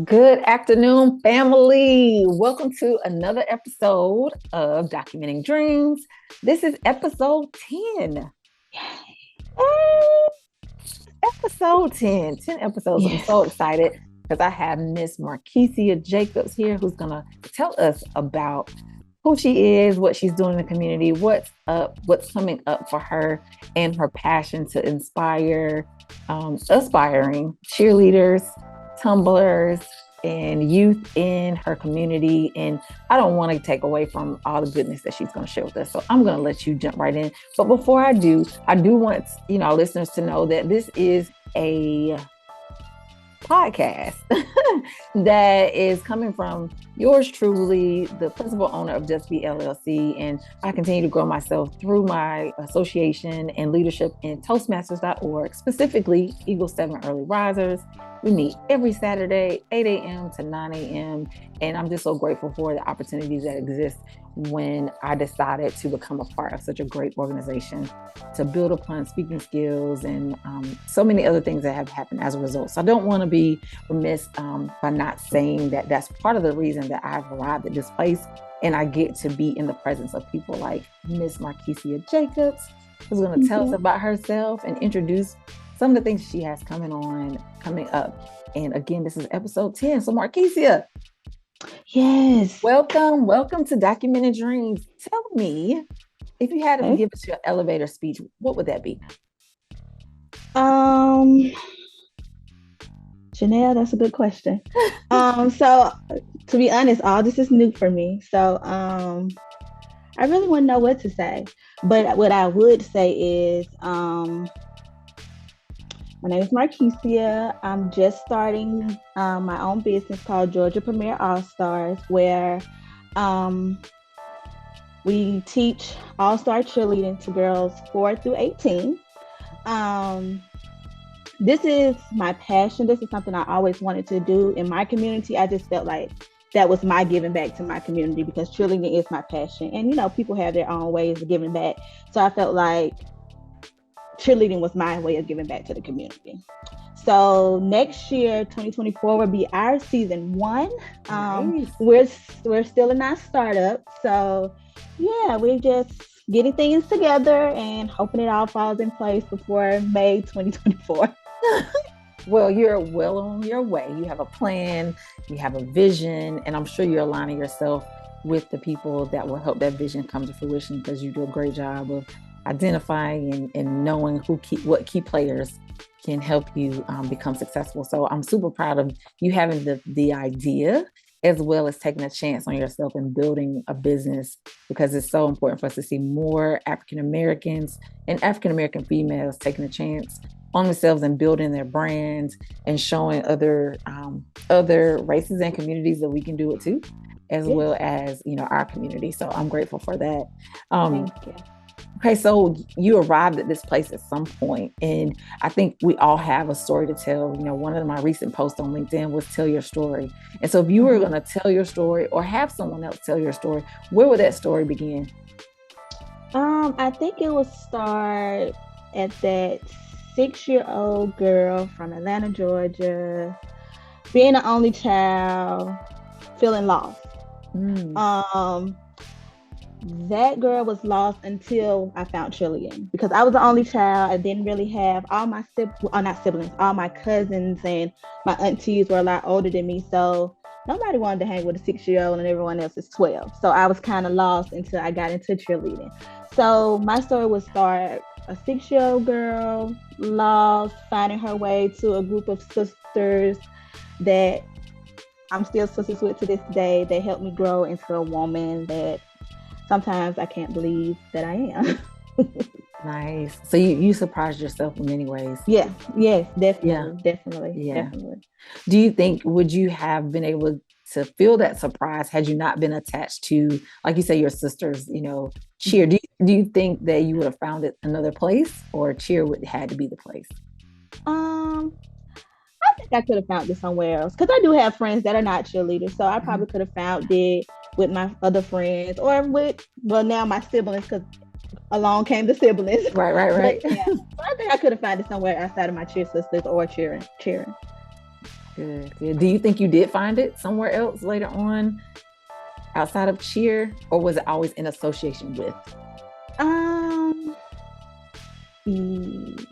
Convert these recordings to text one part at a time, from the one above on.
Good afternoon, family. Welcome to another episode of Documenting Dreams. This is episode 10. Hey, episode 10. 10 episodes. I'm Yes. so excited because I have Miss Markecia Jacobs here who's going to tell us about who she is, what she's doing in the community, what's up, what's coming up for her, and her passion to inspire aspiring cheerleaders, tumblers, and youth in her community. And I don't want to take away from all the goodness that she's going to share with us. So I'm going to let you jump right in. But before I do want listeners to know that this is a podcast that is coming from yours truly, the principal owner of Just Be LLC. And I continue to grow myself through my association and leadership in Toastmasters.org, specifically Eagle 7 Early Risers. We meet every Saturday, 8 a.m. to 9 a.m. And I'm just so grateful for the opportunities that exist when I decided to become a part of such a great organization to build upon speaking skills and so many other things that have happened as a result. So I don't want to be remiss by not saying that that's part of the reason that I've arrived at this place and I get to be in the presence of people like Miss Markecia Jacobs, who's going to tell us about herself and introduce some of the things she has coming up. And again, this is episode 10. So Markecia, Yes. welcome to Documented Dreams. Tell me, if you had to Okay. give us your elevator speech, what would that be? Um, Jenelle, that's a good question. So to be honest, all this is new for me. So I really wouldn't know what to say. But what I would say is my name is Markecia. I'm just starting my own business called Georgia Premier Allstars, where we teach all-star cheerleading to girls 4 through 18. This is my passion. This is something I always wanted to do in my community. I just felt like that was my giving back to my community because cheerleading is my passion. And, people have their own ways of giving back. So I felt like cheerleading was my way of giving back to the community. So next year, 2024 will be our season 1. Nice. We're still in our startup. So yeah, we're just getting things together and hoping it all falls in place before May 2024. Well, you're well on your way. You have a plan, you have a vision, and I'm sure you're aligning yourself with the people that will help that vision come to fruition because you do a great job of identifying and knowing what key players can help you become successful. So I'm super proud of you having the idea as well as taking a chance on yourself and building a business because it's so important for us to see more African Americans and African American females taking a chance on themselves and building their brands and showing other races and communities that we can do it too, as Yes. well as our community. So I'm grateful for that. Thank you. Okay, so you arrived at this place at some point, and I think we all have a story to tell. One of my recent posts on LinkedIn was tell your story. And so if you were going to tell your story or have someone else tell your story, where would that story begin? I think it would start at that 6-year-old girl from Atlanta, Georgia, being the only child, feeling lost. Um, that girl was lost until I found cheerleading because I was the only child. I didn't really have all my not siblings, all my cousins and my aunties were a lot older than me. So nobody wanted to hang with a 6-year-old and everyone else is 12. So I was kind of lost until I got into cheerleading. So my story would start a 6-year-old girl lost, finding her way to a group of sisters that I'm still sisters with to this day. They helped me grow into a woman that sometimes I can't believe that I am. Nice. So you surprised yourself in many ways. Yeah. Yes, definitely. Yeah. Definitely. Yeah. Definitely. Do you think, would you have been able to feel that surprise had you not been attached to, like you say, your sisters, cheer? Do you think that you would have found it another place or cheer would had to be the place? I think I could have found it somewhere else because I do have friends that are not cheerleaders. So I probably could have found it with my other friends or now my siblings because along came the siblings. Right. But, yeah, so I think I could have found it somewhere outside of my cheer sisters or cheering. Good, good. Do you think you did find it somewhere else later on outside of cheer, or was it always in association with? Um, mm,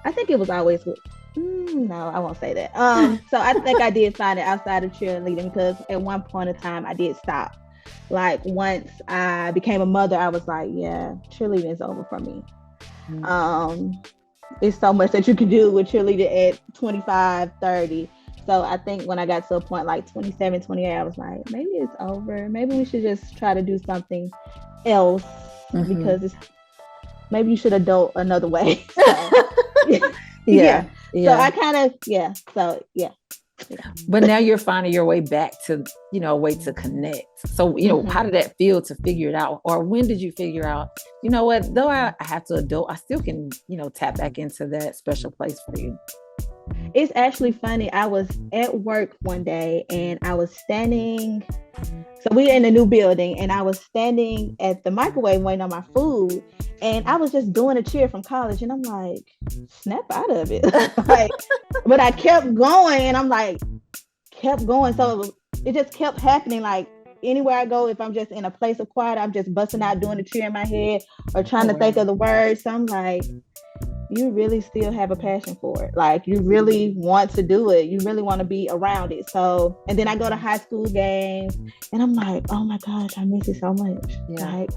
I think it was always with. No, I won't say that. So I think I did find it outside of cheerleading because at one point in time I did stop. Like once I became a mother, I was like, yeah, cheerleading is over for me. Mm. Um, it's so much that you can do with cheerleading at 25, 30. So I think when I got to a point like 27, 28, I was like, maybe it's over. Maybe we should just try to do something else Mhm. because it's maybe you should adult another way. So Yeah, yeah. So yeah. I kind of yeah. So yeah. Yeah. But now you're finding your way back to, a way to connect. So, how Mhm. did that feel to figure it out? Or when did you figure out, what, though I have to adult, I still can, tap back into that special place for you. It's actually funny. I was at work one day and I was standing. So we in a new building and I was standing at the microwave waiting on my food. And I was just doing a cheer from college. And I'm like, snap out of it. Like, but I kept going and I'm like, kept going. So it just kept happening. Like anywhere I go, if I'm just in a place of quiet, I'm just busting out doing a cheer in my head or trying Oh, to think wow. of the words. So I'm like, you really still have a passion for it. Like you really want to do it. You really want to be around it. So, and then I go to high school games and I'm like, oh my gosh, I miss it so much. Yeah. Like,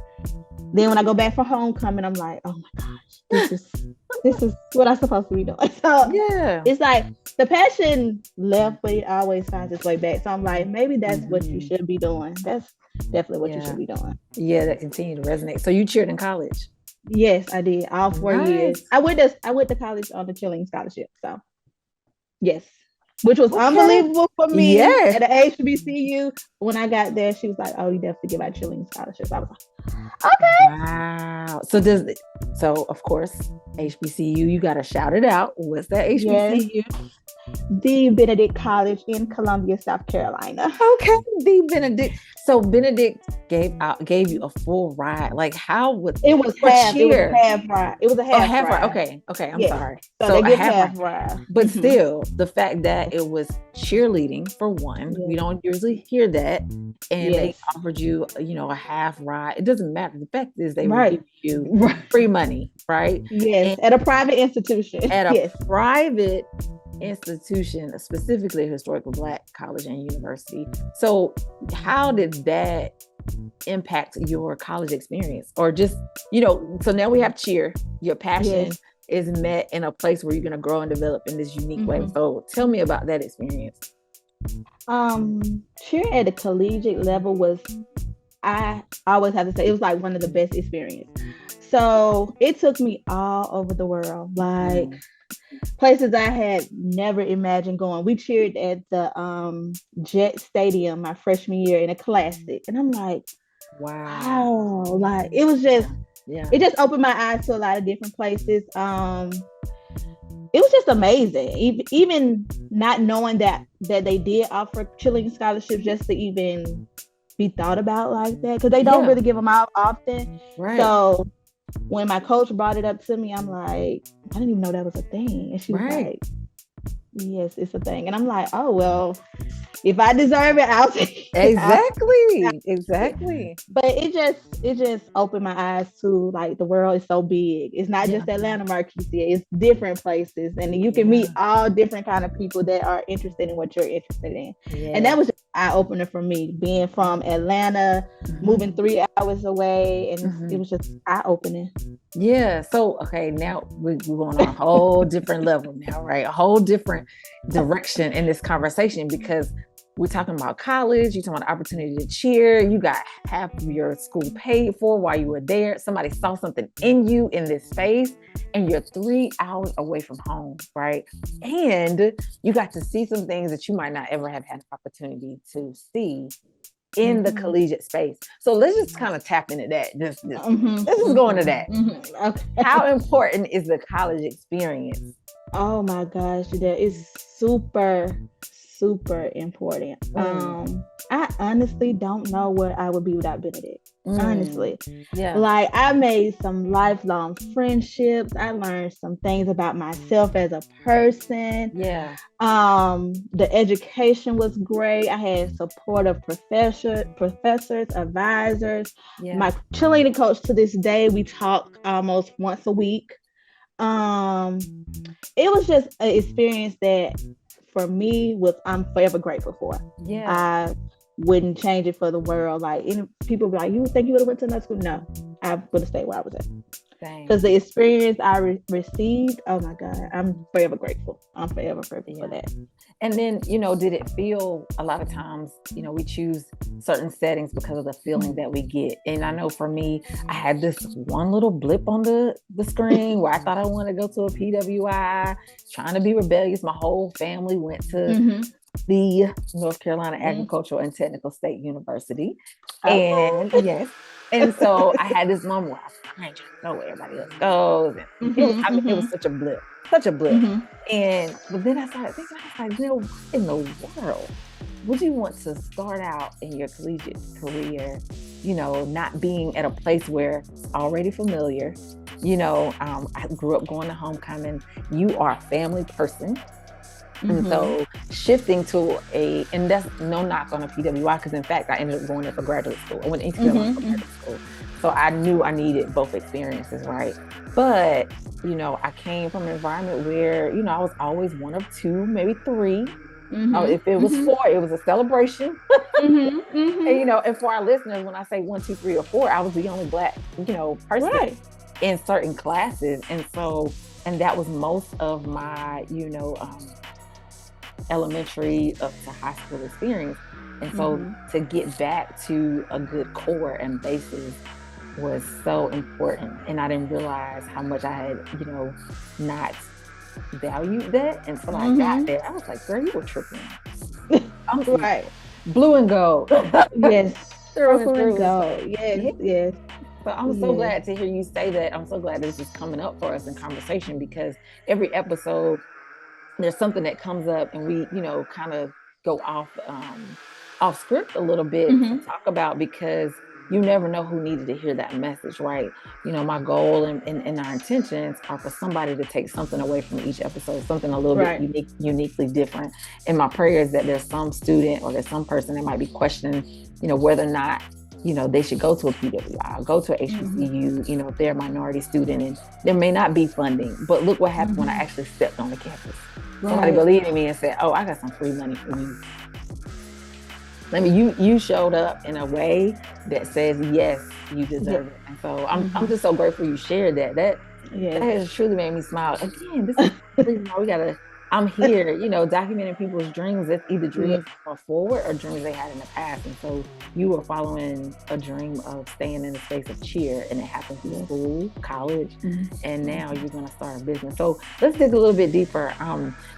then when I go back for homecoming, I'm like, oh my gosh, this is what I'm supposed to be doing. So Yeah. it's like the passion left, but it always finds its way back. So I'm like, maybe that's what you should be doing. That's definitely what you Yeah. should be doing. Yeah, that continued to resonate. So you cheered in college. Yes, I did all 4 years. Nice. I went to college on the cheerleading scholarship. So yes, which was Okay. unbelievable for me Yeah. at the HBCU. When I got there, she was like, "Oh, you definitely give out cheerleading scholarships." I was like, "Okay." Wow. So of course, HBCU, you gotta shout it out. What's that Yes, HBCU? the Benedict College in Columbia, South Carolina. Okay, the Benedict. So Benedict gave you a full ride. Like how would It was for half. It was a cheer? half ride. It was a Oh, half half ride. ride. Okay, okay. I'm Yes. sorry. So So they a give half ride. half ride. But still, the fact that it was cheerleading for one, we Yes. don't usually hear that, and they Yes. offered you, a half ride. It doesn't matter. The fact is, they were Right. giving you Right. free money, right? Yes. And At a private institution. at a Yes. private institution, specifically a historically Black college and university. So, how did that impact your college experience? Or just, so now we have cheer, your passion Yes. is met in a place where you're going to grow and develop in this unique way. Mhm. So, tell me about that experience. Cheering at the collegiate level was, I always have to say, it was like one of the best experiences. So it took me all over the world, like places I had never imagined going. We cheered at the Jet Stadium my freshman year in a classic, and I'm like, Wow. wow, like it was just, Yeah. it just opened my eyes to a lot of different places. It was just amazing. Even not knowing that they did offer cheerleading scholarships, just to even be thought about like that, because they don't Yeah. really give them out often. Right. So when my coach brought it up to me, I'm like, I didn't even know that was a thing. And she was Right. like, yes, it's a thing. And I'm like, oh well, if I deserve it, I'll take it. Exactly. But it just opened my eyes to like the world is so big. It's not Yeah. just Atlanta, Markecia. It's different places, and you can meet all different kind of people that are interested in what you're interested in. Yeah. And that was just eye opener for me, being from Atlanta, moving 3 hours away, and it was just eye opening. Yeah. So, okay, now we're going on a whole different level now, right? A whole different direction in this conversation, because we're talking about college, you're talking about the opportunity to cheer, you got half of your school paid for while you were there. Somebody saw something in you in this space, and you're 3 hours away from home, right? And you got to see some things that you might not ever have had the opportunity to see in the collegiate space. So let's just kind of tap into that. Let's just go into that. Okay. How important is the college experience? Oh my gosh, that is super, super important. Mm, I honestly don't know where I would be without Benedict. mm, Honestly, yeah, like I made some lifelong friendships. I learned some things about myself as a person. yeah, The education was great. I had supportive professors, advisors. yeah. My cheerleading coach to this day, we talk almost once a week. Um, it was just an experience that for me was I'm forever grateful for. Yeah. I wouldn't change it for the world. Like people be like, you would think you would have went to another school? No, I would have stayed where I was at. Because Same. the experience I received, oh my God, I'm forever grateful. I'm forever grateful for Yeah. that. And then, did it feel a lot of times, we choose certain settings because of the feeling that we get. And I know for me, I had this one little blip on the screen where I thought I wanted to go to a PWI, trying to be rebellious. My whole family went to Mm-hmm. the North Carolina Mm. Agricultural and Technical State University. And Okay. yes. And so I had this moment where I ain't trying to go where everybody else goes. And Mm-hmm. it was Mm-hmm. such a blip, such a blip. Mm-hmm. But then I started thinking, I was like, what in the world would you want to start out in your collegiate career, not being at a place where it's already familiar? I grew up going to homecoming. You are a family person. And Mm-hmm. so shifting to and that's no knock on a PWI, because in fact, I ended up going there for graduate school. I went to East Carolina for Mm-hmm. graduate school. So I knew I needed both experiences, right? But, I came from an environment where, I was always one of two, maybe three. Mm-hmm. If it was Mm-hmm. four, it was a celebration. Mm-hmm. Mm-hmm. And for our listeners, when I say one, two, three, or four, I was the only Black, person Right. in certain classes. And that was most of my, elementary up to high school experience. And so Mm-hmm. to get back to a good core and basis was so important. And I didn't realize how much I had, not valued that until I got Mm-hmm. there. I was like, girl, you were tripping. I'm Right. blue and gold Yes. through and Purple and through. And so, gold. Yes. yeah. Yes. So I'm so Yes. glad to hear you say that. I'm so glad this is coming up for us in conversation, because every episode there's something that comes up and we, kind of go off script a little bit to Mm-hmm. talk about, because you never know who needed to hear that message, right? My goal and our intentions are for somebody to take something away from each episode, something a little bit Right. uniquely different. And my prayer is that there's some student or there's some person that might be questioning, whether or not they should go to a PWI, go to a Mm-hmm. HBCU, if they're a minority student, and there may not be funding. But look what happened when I Mm-hmm. actually stepped on the campus. Somebody Right. believed in me and said, "Oh, I got some free money for you. Let me." You showed up in a way that says, "Yes, you Yeah. deserve it." And so I'm Mm-hmm. just so grateful you shared that. That Yes. has truly made me smile. Again, this is the reason why I'm here, documenting people's dreams. That's either Yeah. dreams are forward or dreams they had in the past. And so you were following a dream of staying in the space of cheer, and it happened through Yes. school, college, Mm-hmm. and now you're going to start a business. So let's dig a little bit deeper.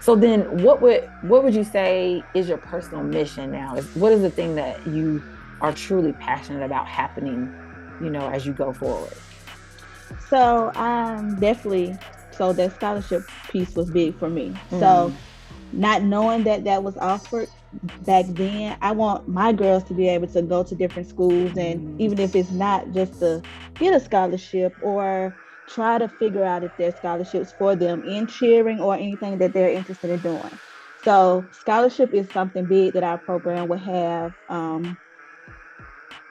So then what would you say is your personal mission now? What is the thing that you are truly passionate about happening, as you go forward? So definitely, so that scholarship piece was big for me. So Mm, not knowing that that was offered back then, I want my girls to be able to go to different schools, and mm, even if it's not just to get a scholarship, or try to figure out if there's scholarships for them in cheering or anything that they're interested in doing. So scholarship is something big that our program will have.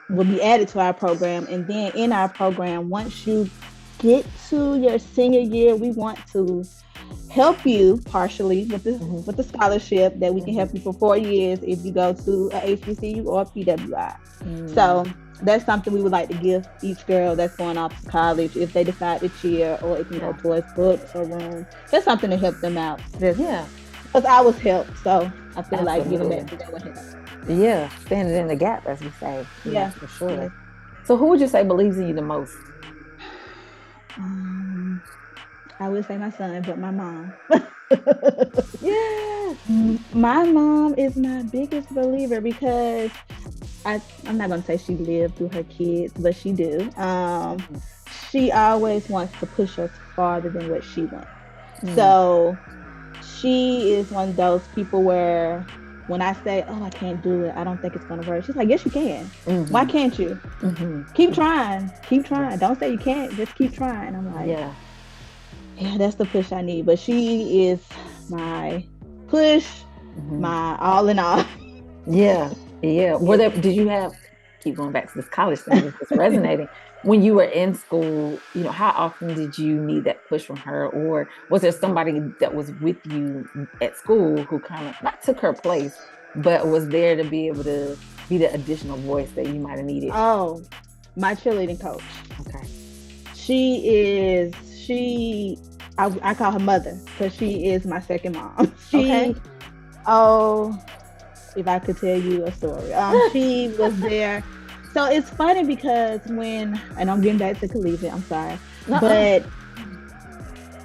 Will be added to our program. And then in our program, once you get to your senior year, we want to help you partially with the mhm, scholarship that we can help mhm, you for 4 years if you go to a HBCU or a PWI. mm. So that's something we would like to give each girl that's going off to college if they decide to cheer, or it can go Yeah. towards books or room. That's something to help them out. Just Yeah, because I was helped, so I feel like giving back absolutely. to them would help. Yeah, standing in the gap, as we say, Yeah. for sure. Yes. So who would you say believes in you the most? Um, I would say my son, but my mom. Yeah. My mom is my biggest believer because I'm not gonna say she lived through her kids, but she do. Mhm. She always wants to push us farther than what she went. Mm, So she is one of those people where when I say, "Oh, I can't do it. I don't think it's gonna work," she's like, "Yes, you can. Why Mm-hmm. can't you? Mm-hmm. Keep trying. Keep Yeah. trying. Don't say you can't. Just keep trying." I'm like, Yeah. "Yeah, that's the push I need." But she is my push, Mm-hmm. my all in all. Yeah. Yeah. Yeah. Did you have, keep going back to this college thing, it's just resonating. When you were in school, how often did you need that push from her? Or was there somebody that was with you at school who kind of not took her place, but was there to be able to be the additional voice that you might have needed? Oh, my cheerleading coach. Okay. She is I call her mother because she is my second mom. Okay. She oh, if I could tell you a story. She was there. So it's funny because and I'm getting back to collegiate, I'm sorry. Uh-uh. But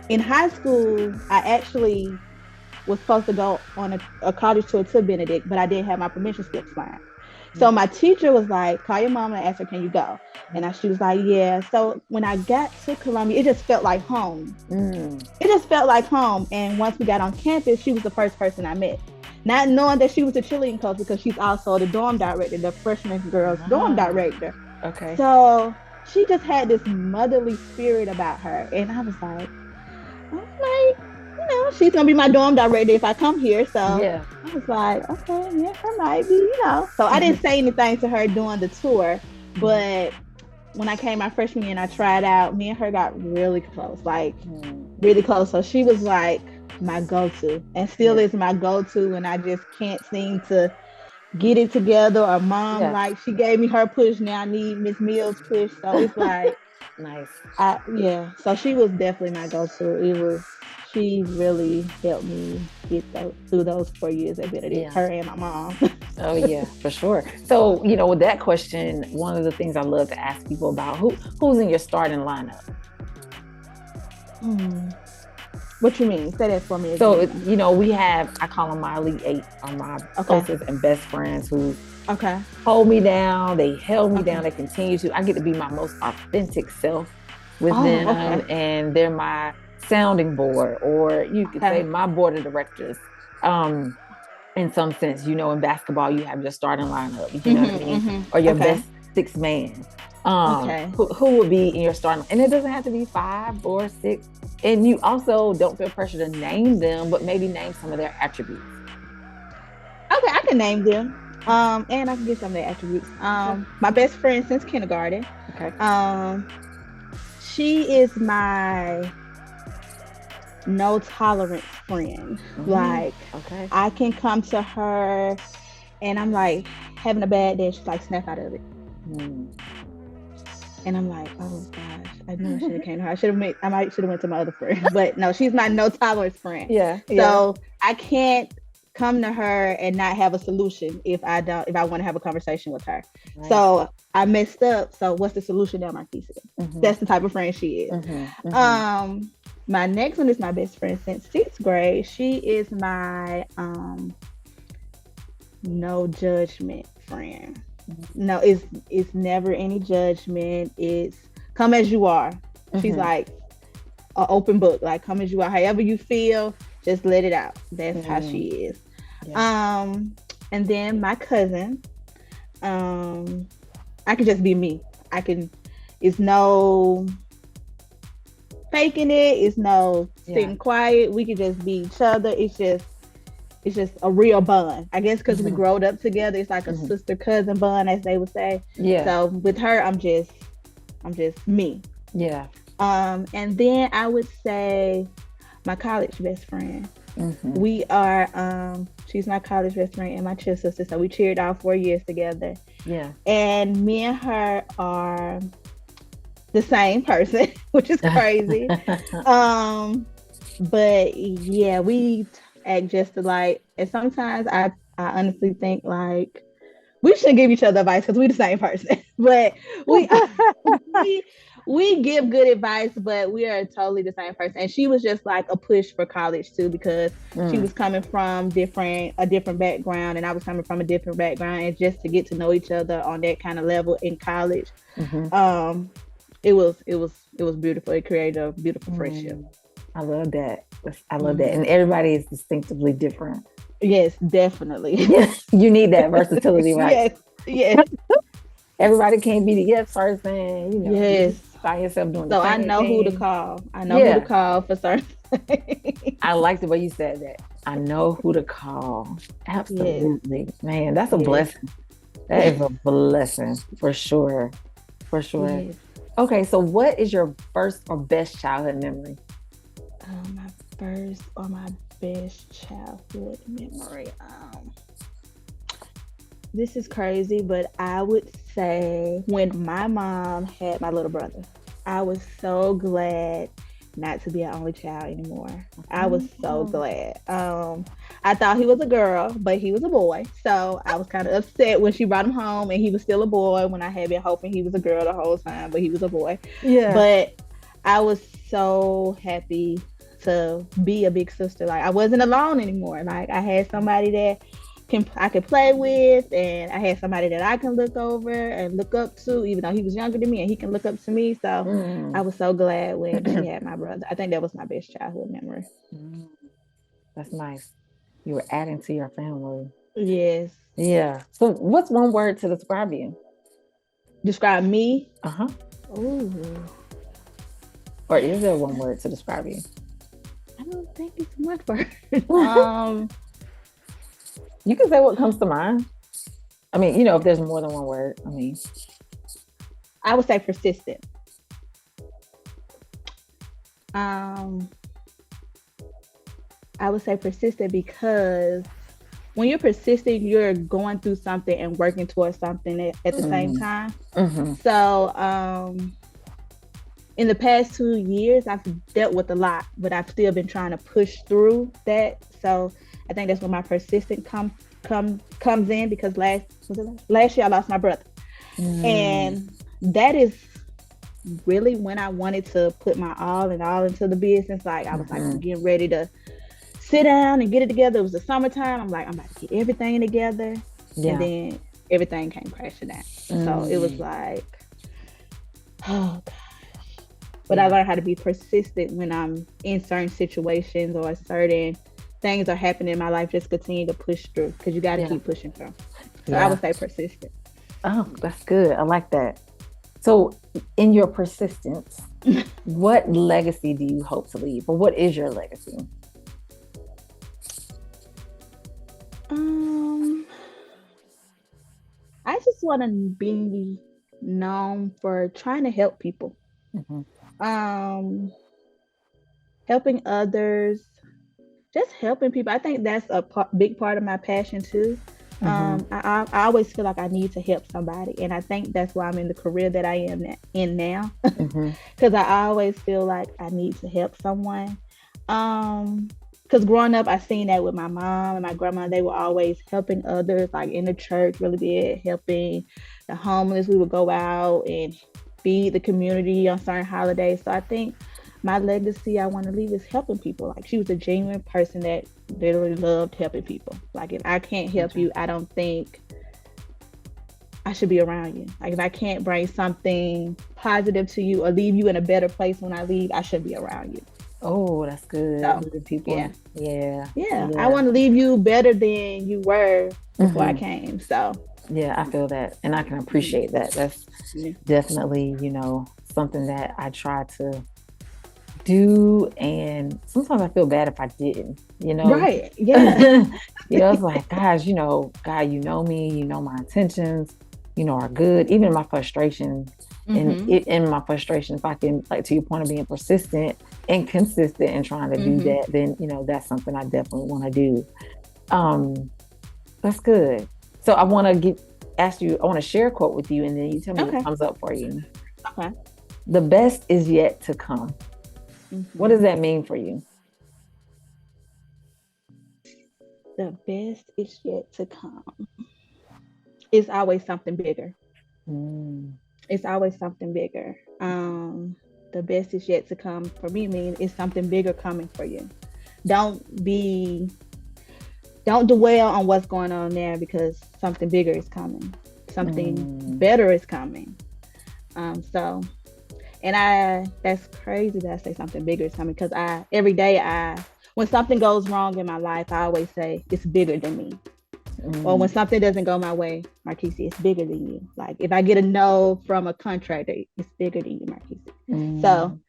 in high school, I actually was supposed to go on a college tour to Benedict, but I didn't have my permission slips signed. So my teacher was like, "Call your mom and ask her, can you go?" She was like, "Yeah." So when I got to Columbia, it just felt like home. Mm. It just felt like home. And once we got on campus, she was the first person I met. Not knowing that she was a cheerleading coach because she's also the dorm director, the freshman girls dorm Ah, director. okay. So she just had this motherly spirit about her. And I was like, she's gonna be my dorm director if I come here. So Yeah. I was like, okay, yeah, her might be. So I Mhm. didn't say anything to her during the tour, Mhm. but when I came my freshman year and I tried out, me and her got really close, like Mm. really close. So she was like my go-to and still Yeah. is my go-to when I just can't seem to get it together, or mom, Yeah. like she gave me her push, now I need Miss Mills push. So it's like Nice. yeah, so she was definitely my go-to. She really helped me get through those 4 years at Benedict, Yeah. her and my mom. Oh yeah, for sure. So, with that question, one of the things I love to ask people about who's in your starting lineup. Hmm. What you mean? Say that for me So, again. we have, I call them my elite eight, are my Okay. closest and best friends who Okay. hold me down. They held me down. Okay. They continue to. I get to be my most authentic self with Oh, them, okay. and they're my sounding board, or you could say Okay. my board of directors. Um, in some sense, in basketball, you have your starting lineup. You know what I mean, or your Okay. best six man. Okay. Who would be in your starting? And it doesn't have to be 5 or 6. And you also don't feel pressure to name them, but maybe name some of their attributes. Okay, I can name them. And I can get some of their attributes. Okay. My best friend since kindergarten. Okay. Um, she is my no tolerance friend. Mm-hmm. Like Okay. I can come to her and I'm like having a bad day. She's like, snap out of it. Mm. And I'm like, oh gosh, I knew I should have came to her. I might should have went to my other friend, but no, she's my no tolerance friend. Yeah. Yeah. So I can't come to her and not have a solution if I want to have a conversation with her. Nice. So I messed up. So what's the solution now, Markecia? Mm-hmm. That's the type of friend she is. Mm-hmm. Mm-hmm. My next one is my best friend since sixth grade. She is my no judgment friend. Mm-hmm. No, it's never any judgment. It's come as you are. She's Mm-hmm. like an open book. Like come as you are. However you feel, just let it out. That's how Mm-hmm. she is. Yeah. And then my cousin, I can just be me. I can. It's no faking it. It's no Yeah. sitting quiet. We can just be each other. It's just a real bond. I guess because we Mm-hmm. growed up together, it's like a Mm-hmm. sister cousin bond, as they would say. Yeah. So with her, I'm just me. Yeah. And then I would say my college best friend. Mm-hmm. We are she's my college best friend and my cheer sister. So we cheered all 4 years together. Yeah. And me and her are the same person, which is crazy. But yeah, we act just alike. And sometimes I honestly think like we should give each other advice because we're the same person. But we we we give good advice, but we are totally the same person. And she was just like a push for college too, because she Mm. was coming from a different background, and I was coming from a different background, and just to get to know each other on that kind of level in college, Mm-hmm. um, it was beautiful. It created a beautiful friendship. Mm. I love that. I love that. Mm-hmm. And everybody is distinctively different. Yes, definitely. You need that versatility, right? Yes, yes, Everybody can't be the yes person, you yes. find yourself doing the So I same know who to thing. call. I know who to Yeah, call for certain things. I like the way you said that. I know who to call. Yes, Absolutely. Man, that's a yes, blessing. That is a blessing for sure. For sure. yes. Okay, so what is your first or best childhood memory? My first or my best childhood memory. This is crazy, but I would say when my mom had my little brother, I was so glad not to be an only child anymore. I was so Oh, glad. I thought he was a girl, but he was a boy. So I was kind of upset when she brought him home and he was still a boy when I had been hoping he was a girl the whole time, but he was a boy. yeah. But I was so happy to be a big sister. Like I wasn't alone anymore. Like I had somebody that I could play with, and I had somebody that I can look over and look up to, even though he was younger than me, and he can look up to me. So I Mm. was so glad when she had my brother. I think that was my best childhood memory. Mm, that's nice. You were adding to your family. Yes. Yeah. So, what's one word to describe you? Describe me. Uh huh. Ooh, Or is there one word to describe you? I don't think it's one word. You can say what comes to mind. I mean, if there's more than one word, I mean, I would say persistent. Um, I would say persistent because when you're persistent, you're going through something and working towards something at the same mm, time. hmm, So, in the past 2 years, I've dealt with a lot, but I've still been trying to push through that. So, I think that's when my persistence comes in because last year I lost my brother, mm, and that is really when I wanted to put my all and all into the business. Like I was like hmm, getting ready to sit down and get it together. It was the summertime. I'm like, I'm about to get everything together. And yeah, then everything came crashing down. So it was mm, like, oh God. But I yeah, learned how to be persistent when I'm in certain situations or certain things are happening in my life. Just continue to push through because you got to yeah, keep pushing through. So I yeah. would say persistent. Oh, that's good. I like that. So, in your persistence, what legacy do you hope to leave, or what is your legacy? um, I just want to be known for trying to help people. Hmm. Um, Helping others, just helping people. I think that's a big part of my passion too. Hmm. I always feel like I need to help somebody, and I think that's why I'm in the career that I am in now, Hmm. because I always feel like I need to help someone. Um, because growing up, I seen that with my mom and my grandma. They were always helping others, like in the church, really big, helping the homeless. We would go out and feed the community on certain holidays. So I think my legacy I want to leave is helping people. Like she was a genuine person that literally loved helping people. Like if I can't help Okay. you, I don't think I should be around you. Like if I can't bring something positive to you or leave you in a better place when I leave, I shouldn't be around you. Oh, that's good. So Leaving people yeah. in. Yeah. Yeah. I Yeah. want to leave you better than you were before I Hmm. came. So Yeah, I feel that. And I can mhm, appreciate that. That's yeah. definitely, something that I try to do. And sometimes I feel bad if I didn't, you know. Right. Yeah. It's like, gosh, God, you know me, my intentions, are good. Even my frustration, and Mhm. in my frustration, if I can, like to your point of being persistent and consistent and trying to do Mhm. that, then that's something I definitely want to do. Um, that's good. So I want to ask you, I want to share a quote with you, and then you tell me what Okay. comes up for you. Okay. The best is yet to come. What Mhm. does that mean for you? The best is yet to come. It's always something bigger. Mm, It's always something bigger. The best is yet to come for me mean it's something bigger coming for you. Don't be don't dwell on what's going on there because something bigger is coming. Something mm, better is coming. So and I that's crazy that I say something bigger is coming because I every day I when something goes wrong in my life, I always say it's bigger than me. Or when Mm, something doesn't go my way, Markecia, it's bigger than you. Like if I get a no from a contractor, it's bigger than you, Markecia. So mm.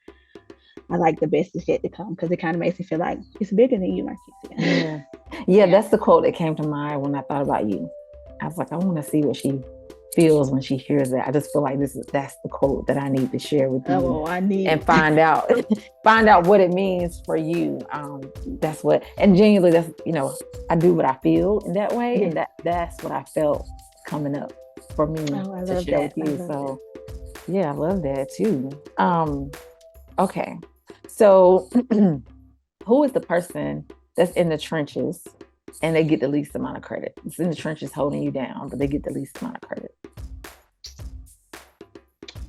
I like the best is yet to come because it kind of makes me feel like it's bigger than you, Markecia. Yeah. Yeah, Yeah. that's the quote that came to mind when I thought about you. I was like, I want to see what she feels when she hears that. I just feel like that's the quote that I need to share with you Oh, I need and it. find out find out what it means for you. That's what, and genuinely that's, I do what I feel in that way, Yeah. and that's what I felt coming up for me Oh, I to love share with that. I you. love that. So yeah, I love that too. Okay. So who is the person that's in the trenches and they get the least amount of credit? It's in the trenches holding you down, but they get the least amount of credit.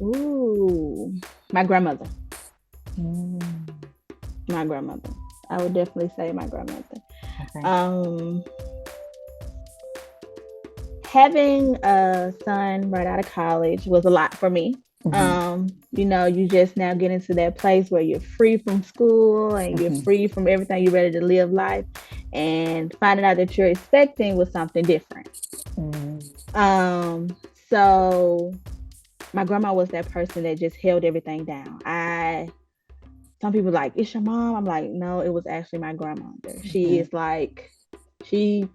Ooh, my grandmother. Mm, My grandmother. I would definitely say my grandmother. okay. Um, Having a son right out of college was a lot for me. Hmm. You just now get into that place where you're free from school and you're Hmm. free from everything. You're ready to live life, and finding out that you're expecting was something different. Hmm. Um, so my grandma was that person that just held everything down. Some people like, it's your mom. I'm like, no, it was actually my grandmother. She Hmm. is like, she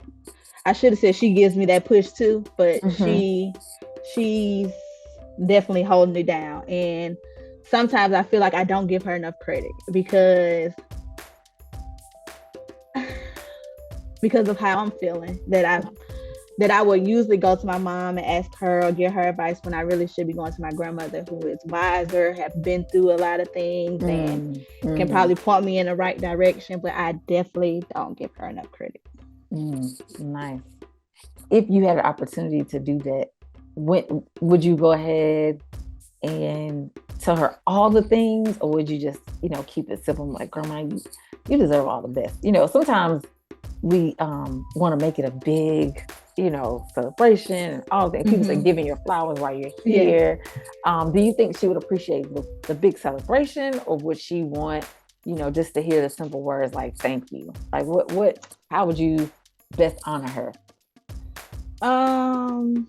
I should have said she gives me that push too, but Hmm. she's definitely holding me down. And sometimes I feel like I don't give her enough credit because of how I'm feeling that I would usually go to my mom and ask her or get her advice when I really should be going to my grandmother, who is wiser, have been through a lot of things, and can Hmm. probably point me in the right direction. But I definitely don't give her enough credit. Nice. If you had an opportunity to do that, would you go ahead and tell her all the things, or would you just, keep it simple? Like, grandma, you deserve all the best. Sometimes we want to make it a big, celebration and all that. People say Mm-hmm. giving your flowers while you're Yeah. here. Do you think she would appreciate the big celebration, or would she want, just to hear the simple words like thank you? Like how would you best honor her? Um,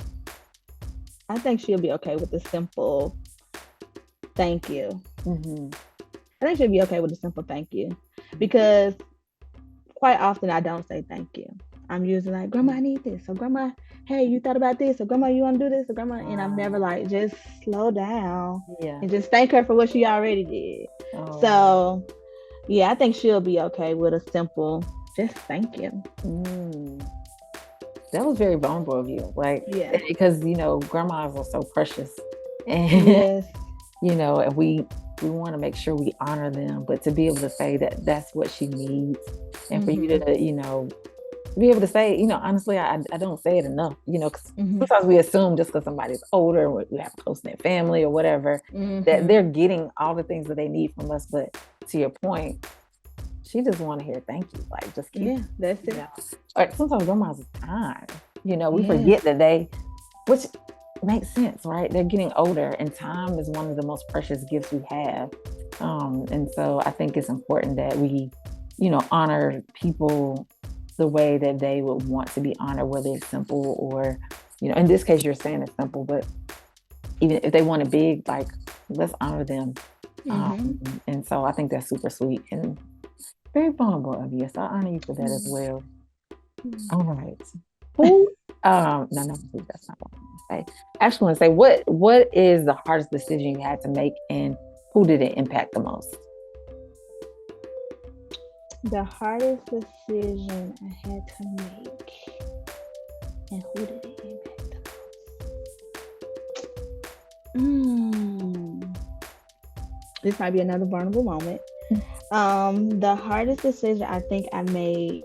I think she'll be okay with the simple thank you. Mm-hmm. I think she'll be okay with a simple thank you because quite often I don't say thank you. I'm usually like, Grandma, I need this. Or Grandma, hey, you thought about this? Or Grandma, you want to do this? Or Grandma, and I'm never like, just slow down Yeah. and just thank her for what she already did. Oh. So, yeah, I think she'll be okay with a simple just thank you. Mm. That was very vulnerable of you. Like, Yeah. because, grandmas are so precious. And, Yes. and we want to make sure we honor them, but to be able to say that that's what she needs, and for you Mm-hmm. to, be able to say, honestly, I don't say it enough, because Mm-hmm. sometimes we assume just because somebody's older, we have a close-knit family or whatever, that Mm-hmm. they're getting all the things that they need from us. But to your point, she just want to hear thank you. Like, just keep, Yeah, that's you it. know. Like, sometimes grandma's time. We Yes. forget which makes sense, right? They're getting older, and time is one of the most precious gifts we have. And so I think it's important that we, honor people the way that they would want to be honored, whether it's simple or, in this case, you're saying it's simple, but even if they want it big, like, let's honor them. Mm-hmm. And so I think that's super sweet and very vulnerable of you. So I honor you for that as well. All right. Who no, that's not what I'm gonna say. I actually want to say what is the hardest decision you had to make, and who did it impact the most? The hardest decision I had to make, and who did it impact the most? This might be another vulnerable moment. The hardest decision I think I made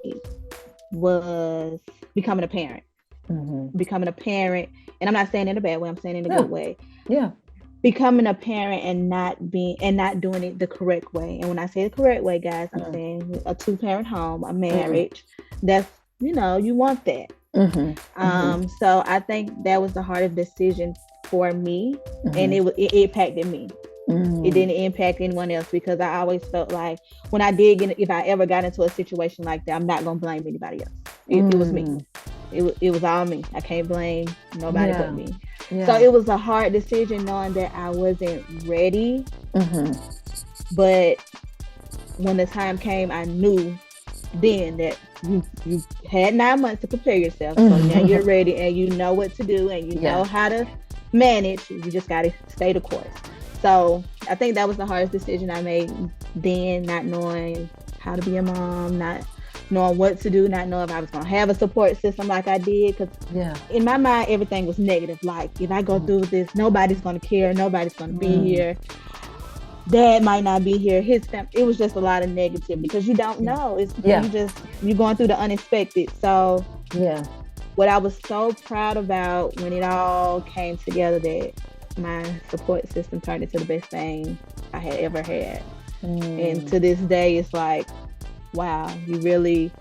was becoming a parent. Mm-hmm. Becoming a parent, and I'm not saying in a bad way, I'm saying in a Yeah. good way. Yeah. Becoming a parent and not doing it the correct way. And when I say the correct way, guys, I'm saying a 2-parent home, a marriage. That's you want that. Mm-hmm. Mm-hmm. So I think that was the hardest decision for me, and Mm-hmm. it impacted me. It didn't impact anyone else, because I always felt like when I did get, if I ever got into a situation like that, I'm not gonna blame anybody else. It was me. It was all me. I can't blame nobody but me. So it was a hard decision, knowing that I wasn't ready. But when the time came, I knew then that you had 9 months to prepare yourself. So now you're ready, and you know what to do, and you know how to manage. You just got to stay the course. So I think that was the hardest decision I made then, not knowing how to be a mom, not knowing what to do, not knowing if I was going to have a support system like I did. Because in my mind, everything was negative. Like, if I go through this, nobody's going to care. Nobody's going to be here. Dad might not be here. His family. It was just a lot of negative, because you don't know. It's you're going through the unexpected. So what I was so proud about when it all came together, that my support system turned into the best thing I had ever had. And to this day, it's like, wow, you really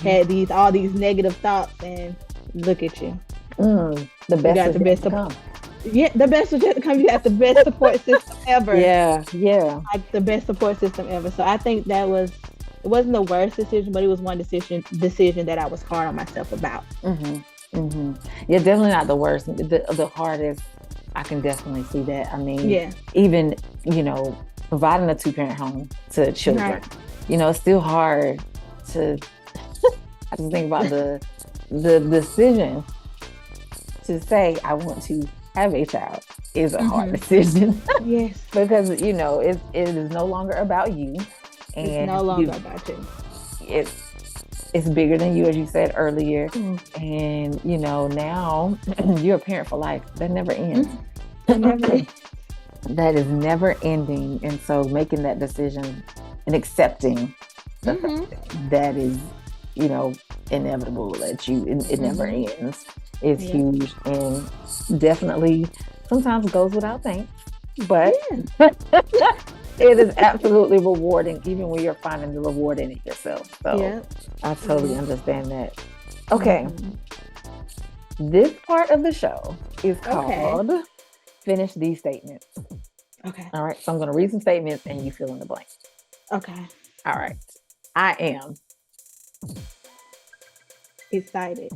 had all these negative thoughts, and look at you. The best is yet to come. Yeah, the best was yet to come. You got the best support system ever. Yeah. Like the best support system ever. So I think it wasn't the worst decision, but it was one decision that I was hard on myself about. Yeah, definitely not the worst. The hardest. I can definitely see that. I mean, even, providing a 2-parent home to children, it's still hard to, I just think about the decision to say, I want to have a child is a hard decision. Yes. Because, it is no longer about you. And it's no longer about you. It's bigger than you, as you said earlier. And, now you're a parent for life. That never ends. That is never ending. And so making that decision and accepting the fact that is, inevitable, that it never ends, is huge, and definitely sometimes goes without thanks. But it is absolutely rewarding, even when you're finding the reward in it yourself. So I totally understand that. Okay. This part of the show is called Finish These Statements. Okay. All right. So I'm going to read some statements and you fill in the blank. Okay. All right. I am excited.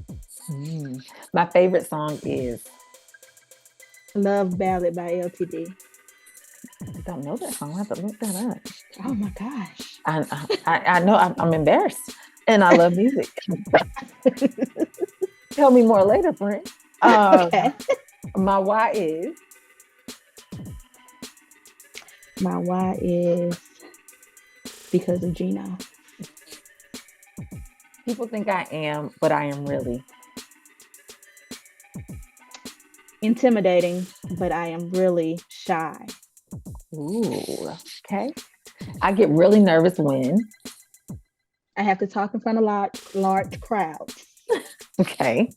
My favorite song is Love Ballad by LTD. I don't know that song. I have to look that up. Oh my gosh. I know I'm embarrassed, and I love music. Tell me more later, friend. Okay. My why is because of Gino. People think I am, but I am really intimidating, but I am really shy. Ooh, okay. I get really nervous when I have to talk in front of large crowds. Okay.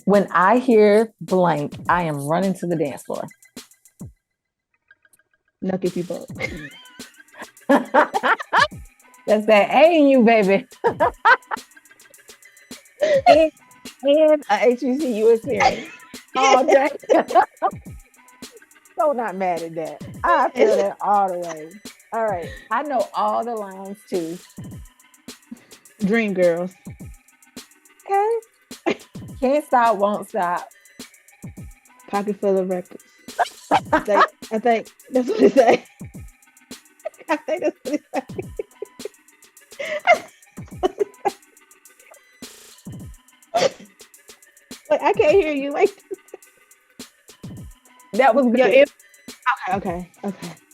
When I hear blank, I am running to the dance floor. Look if you both. That's that A in you, baby. and a HBCU experience all day. So not mad at that. I feel that all the way. All right. I know all the lines too. Dream Girls. Okay. Can't stop, won't stop. Pocket full of records. I think that's what it say. I think that's what it say. Wait, I can't hear you. Wait. That was good. Okay.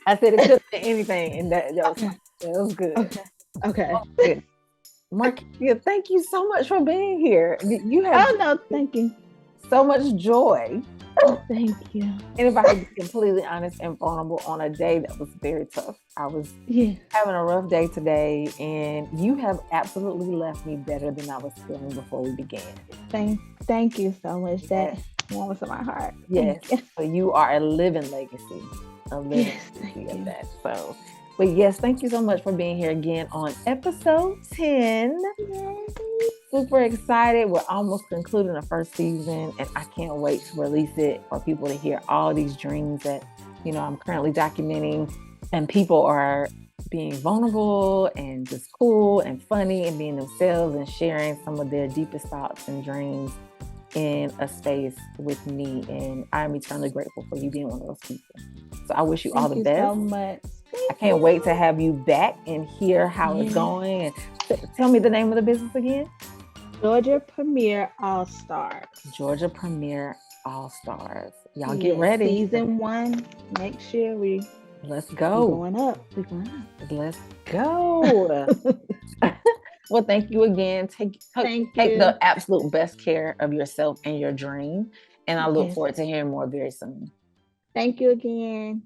I said it could be anything, and that was good. Okay. Good. Markecia, thank you so much for being here. You have thank you. So much joy. Thank you. And if I could be completely honest and vulnerable, on a day that was very tough, I was having a rough day today, and you have absolutely left me better than I was feeling before we began. Thank you so much. That warms to my heart. Yes. So you are a living legacy. Of that. So, but yes, thank you so much for being here again on episode 10. Yes. super excited. We're almost concluding the first season, and I can't wait to release it for people to hear all these dreams that, I'm currently documenting. And people are being vulnerable and just cool and funny and being themselves and sharing some of their deepest thoughts and dreams in a space with me. And I'm eternally grateful for you being one of those people. So I wish you all Thank the you best. so much. I can't wait to have you back and hear how it's going. And tell me the name of the business again. Georgia Premier Allstars. Georgia Premier Allstars. Y'all get Yes, ready. season 1 next year. Let's We go. going up. We going up. Let's go. Well, thank you again. Take the absolute best care of yourself and your dream. And I look forward to hearing more very soon. Thank you again.